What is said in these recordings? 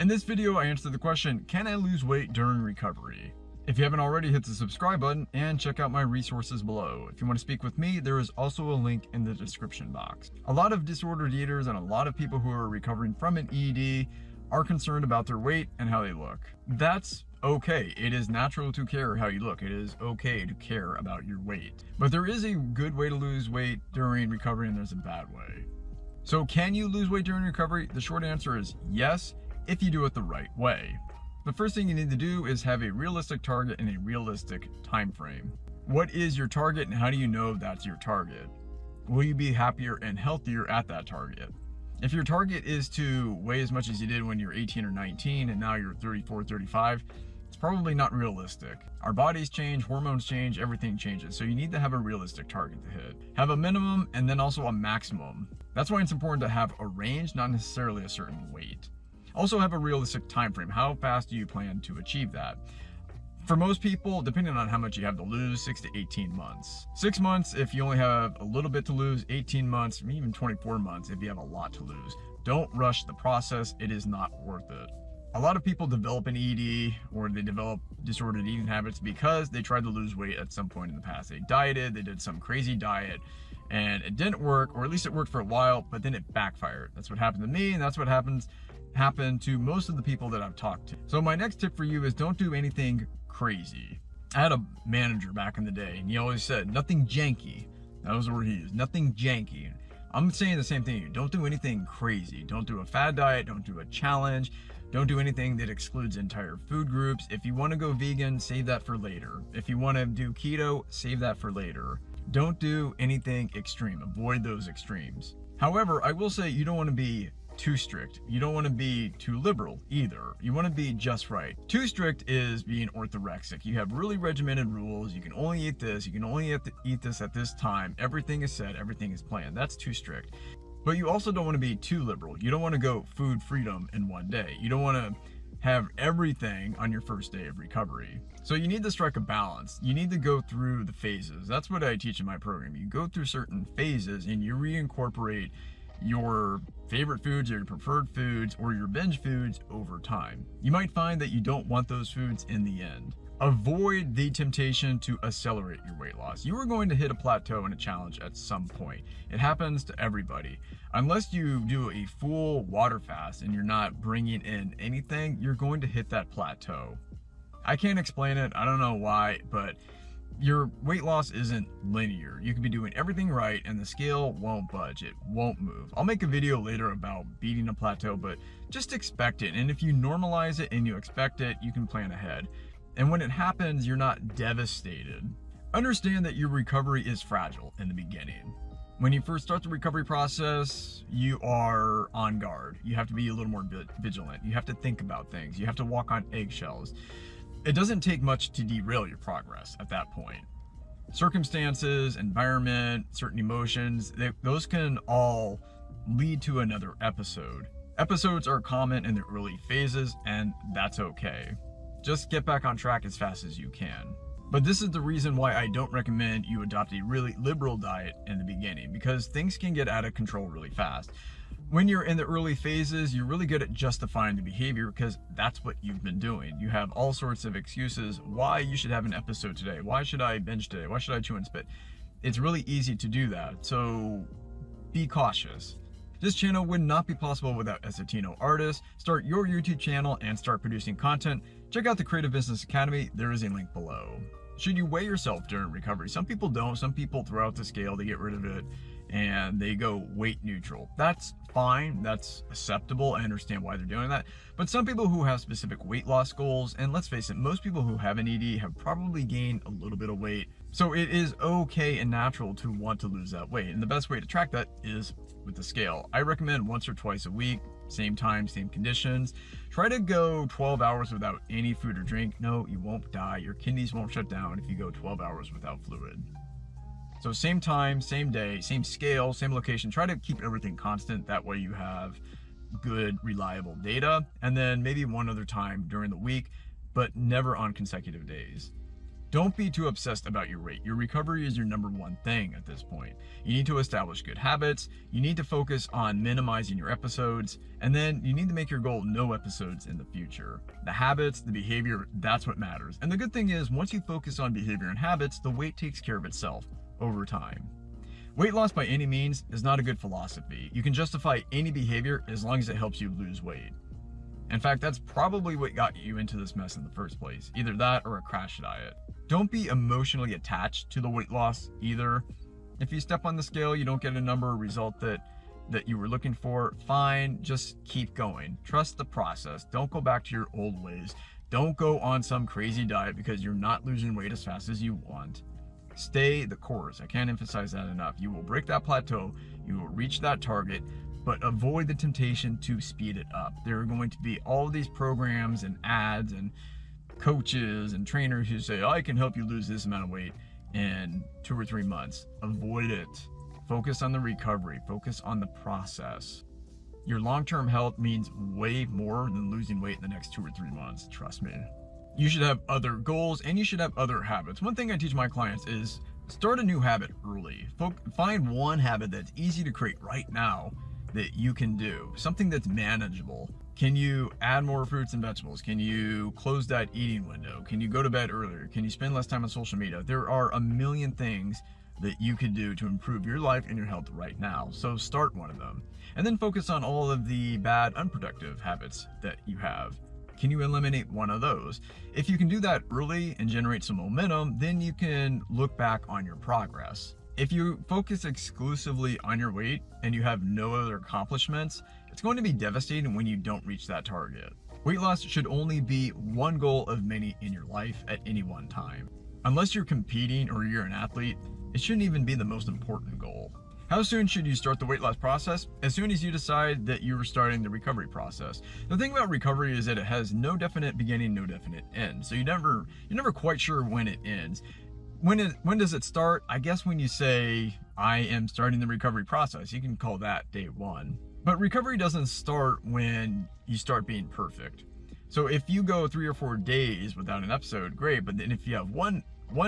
In this video, I answer the question, can I lose weight during recovery? If you haven't already, hit the subscribe button and check out my resources below. If you want to speak with me, there is also a link in the description box. A lot of disordered eaters and a lot of people who are recovering from an ED are concerned about their weight and how they look. That's okay. It is natural to care how you look. It is okay to care about your weight. But there is a good way to lose weight during recovery and there's a bad way. So can you lose weight during recovery? The short answer is yes, if you do it the right way. The first thing you need to do is have a realistic target and a realistic time frame. What is your target and how do you know that's your target? Will you be happier and healthier at that target? If your target is to weigh as much as you did when you're 18 or 19 and now you're 34, 35, it's probably not realistic. Our bodies change, hormones change, everything changes. So you need to have a realistic target to hit. Have a minimum and then also a maximum. That's why it's important to have a range, not necessarily a certain weight. Also have a realistic time frame. How fast do you plan to achieve that? For most people, depending on how much you have to lose, 6 to 18 months. 6 months if you only have a little bit to lose, 18 months, even 24 months if you have a lot to lose. Don't rush the process. It is not worth it. A lot of people develop an ED or they develop disordered eating habits because they tried to lose weight at some point in the past. They dieted, they did some crazy diet, and it didn't work, or at least it worked for a while, but then it backfired. That's what happened to me, and that's what happened to most of the people that I've talked to. So my next tip for you is don't do anything crazy. I had a manager back in the day, and he always said, nothing janky. That was the word he used, nothing janky. I'm saying the same thing to you. Don't do anything crazy. Don't do a fad diet, don't do a challenge. Don't do anything that excludes entire food groups. If you want to go vegan, save that for later. If you want to do keto, save that for later. Don't do anything extreme. Avoid those extremes. However, I will say you don't want to be too strict. You don't want to be too liberal either. You want to be just right. Too strict is being orthorexic. You have really regimented rules. You can only eat this. You can only eat this at this time. Everything is set. Everything is planned. That's too strict. But you also don't want to be too liberal. You don't want to go food freedom in one day. You don't want to have everything on your first day of recovery. So you need to strike a balance. You need to go through the phases. That's what I teach in my program. You go through certain phases and you reincorporate your favorite foods or your preferred foods or your binge foods over time. You might find that you don't want those foods in the end. Avoid the temptation to accelerate your weight loss. You are going to hit a plateau and a challenge at some point. It happens to everybody. Unless you do a full water fast and you're not bringing in anything, you're going to hit that plateau. I can't explain it. I don't know why, but your weight loss isn't linear. You could be doing everything right and the scale won't budge. It won't move. I'll make a video later about beating a plateau, but just expect it. And if you normalize it and you expect it, you can plan ahead. And when it happens, you're not devastated. Understand that your recovery is fragile in the beginning. When you first start the recovery process, you are on guard. You have to be a little more vigilant. You have to think about things. You have to walk on eggshells. It doesn't take much to derail your progress at that point. Circumstances, environment, certain emotions, those can all lead to another episode. Episodes are common in the early phases, and that's okay. Just get back on track as fast as you can. But this is the reason why I don't recommend you adopt a really liberal diet in the beginning, because things can get out of control really fast. When you're in the early phases, you're really good at justifying the behavior because that's what you've been doing. You have all sorts of excuses why you should have an episode today. Why should I binge today? Why should I chew and spit? It's really easy to do that, so be cautious. This channel would not be possible without Essetino artists. Start your YouTube channel and start producing content. Check out the Creative Business Academy. There is a link below. Should you weigh yourself during recovery? Some people don't. Some people throw out the scale, they get rid of it, and they go weight neutral. That's fine. That's acceptable. I understand why they're doing that. But some people who have specific weight loss goals, and let's face it, most people who have an ED have probably gained a little bit of weight. So it is okay and natural to want to lose that weight. And the best way to track that is with the scale. I recommend once or twice a week, same time, same conditions. Try to go 12 hours without any food or drink. No, you won't die. Your kidneys won't shut down if you go 12 hours without fluid. So same time, same day, same scale, same location. Try to keep everything constant. That way you have good, reliable data. And then maybe one other time during the week, but never on consecutive days. Don't be too obsessed about your weight. Your recovery is your number one thing at this point. You need to establish good habits. You need to focus on minimizing your episodes. And then you need to make your goal no episodes in the future. The habits, the behavior, that's what matters. And the good thing is, once you focus on behavior and habits, the weight takes care of itself over time. Weight loss by any means is not a good philosophy. You can justify any behavior as long as it helps you lose weight. In fact, that's probably what got you into this mess in the first place. Either that or a crash diet. Don't be emotionally attached to the weight loss either. If you step on the scale, you don't get a number or result that you were looking for, fine, just keep going. Trust the process. Don't go back to your old ways. Don't go on some crazy diet because you're not losing weight as fast as you want. Stay the course. I can't emphasize that enough. You will break that plateau. You will reach that target, but avoid the temptation to speed it up. There are going to be all these programs and ads and coaches and trainers who say, I can help you lose this amount of weight in 2 or 3 months. Avoid it. Focus on the recovery. Focus on the process. Your long-term health means way more than losing weight in the next 2 or 3 months. Trust me. You should have other goals and you should have other habits. One thing I teach my clients is start a new habit early. Find one habit that's easy to create right now that you can do. Something that's manageable. Can you add more fruits and vegetables? Can you close that eating window? Can you go to bed earlier? Can you spend less time on social media? There are a million things that you can do to improve your life and your health right now. So start one of them. And then focus on all of the bad, unproductive habits that you have. Can you eliminate one of those? If you can do that early and generate some momentum, then you can look back on your progress. If you focus exclusively on your weight and you have no other accomplishments, it's going to be devastating when you don't reach that target. Weight loss should only be one goal of many in your life at any one time. Unless you're competing or you're an athlete, it shouldn't even be the most important goal. How soon should you start the weight loss process? As soon as you decide that you are starting the recovery process. The thing about recovery is that it has no definite beginning, no definite end. So you're never quite sure when it ends. When does it start? I guess when you say, I am starting the recovery process, you can call that day one. But recovery doesn't start when you start being perfect. So if you go 3 or 4 days without an episode, great. But then if you have one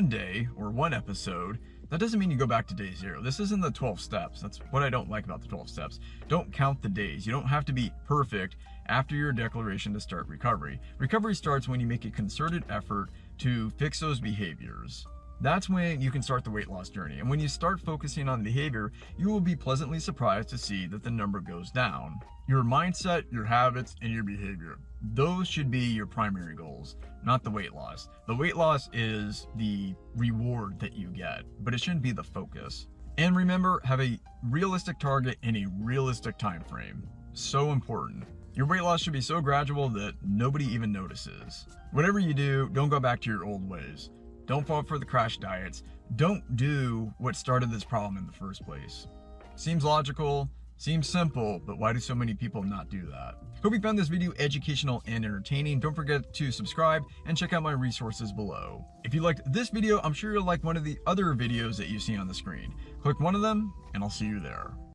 day or one episode, that doesn't mean you go back to day 0. This isn't the 12 steps. That's what I don't like about the 12 steps. Don't count the days. You don't have to be perfect after your declaration to start recovery. Recovery starts when you make a concerted effort to fix those behaviors. That's when you can start the weight loss journey. And when you start focusing on behavior, you will be pleasantly surprised to see that the number goes down. Your mindset, your habits, and your behavior. Those should be your primary goals, not the weight loss. The weight loss is the reward that you get, but it shouldn't be the focus. And remember, have a realistic target in a realistic time frame. So important. Your weight loss should be so gradual that nobody even notices. Whatever you do, don't go back to your old ways. Don't fall for the crash diets. Don't do what started this problem in the first place. Seems logical, seems simple, but why do so many people not do that? Hope you found this video educational and entertaining. Don't forget to subscribe and check out my resources below. If you liked this video, I'm sure you'll like one of the other videos that you see on the screen. Click one of them and I'll see you there.